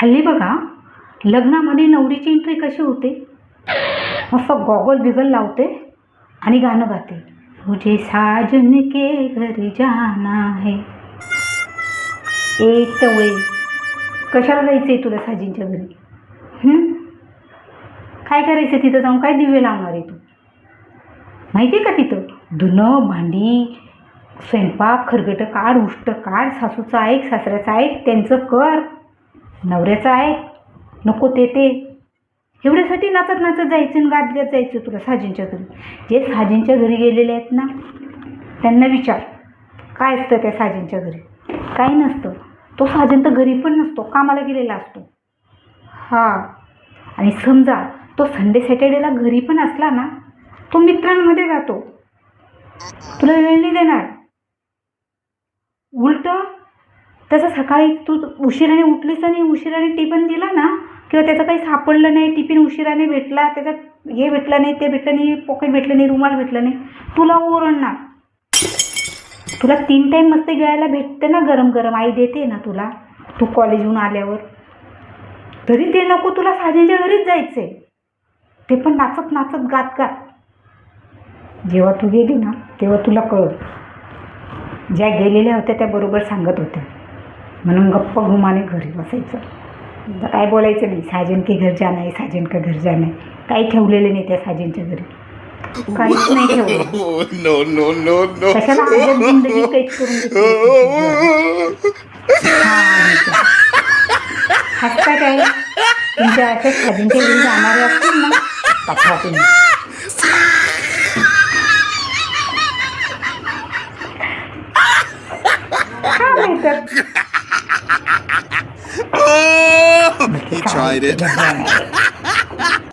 हल्ली बघा लग्नामध्ये नवरीची एंट्री कशी होते, मस्त गॉगल बिगल लावते आणि गाणं गाते, मुझे साजन के घर जाना है. एक तवळे कशाला जायचंय तुला साजींच्या घरी? काय करायचं तिथं जाऊन? काय दिवे लावणार आहे तू? माहिती आहे का तिथं धुणं भांडी स्वयंपाक खरगटं काढ उष्ट काढ, सासूचं ऐक सासऱ्याचं ऐक, त्यांचं कर, नवऱ्याचं ऐक, नको ते एवढ्यासाठी नाचत नाचत जायचं आणि गात गात जायचं तुला साजींच्या घरी. जे साजींच्या घरी गेलेले आहेत ना त्यांना विचार काय असतं त्या साजींच्या घरी. काही नसतं. तो साजन तर घरी पण नसतो, कामाला गेलेला असतो. आणि समजा तो संडे सॅटर्डेला घरी पण असला ना, तो मित्रांमध्ये जातो, तुला वेळ नाही देणार. उलट त्याचं सकाळी तू उशिराने उठलीस आणि उशिराने टिफिन दिला ना, किंवा त्याचं काही सापडलं नाही, टिफिन उशिराने भेटला, त्याचं हे भेटलं नाही, ते भेटलं नाही, पॉकेट भेटलं नाही, रुमाल भेटलं नाही, तुला ओरडणार. तुला 3 टाईम मस्त गिळायला भेटते ना, गरम गरम आई देते ना तुला, तू कॉलेजहून आल्यावर. तरी ते नको, तुला साजींच्या घरीच जायचे, ते पण नाचत नाचत गात गात. जेव्हा तू गेली ना तेव्हा तुला कळलं, ज्या गेलेल्या होत्या त्या बरोबर सांगत होत्या, म्हणून गप्प घुमाने घरी बसायचं. काय बोलायचं नाही, साजन के घर जाना है, साजन का घर जाना है. काही ठेवलेले नाही त्या साजनच्या घरी, काहीच नाही ठेवलं. कशाला आजच जिंदगी कैद करून घेतली. हसता काय? तुमच्या अशा साजनच्या घरी जाणारे असतील ना, पाठवा तुम्ही. He tried it.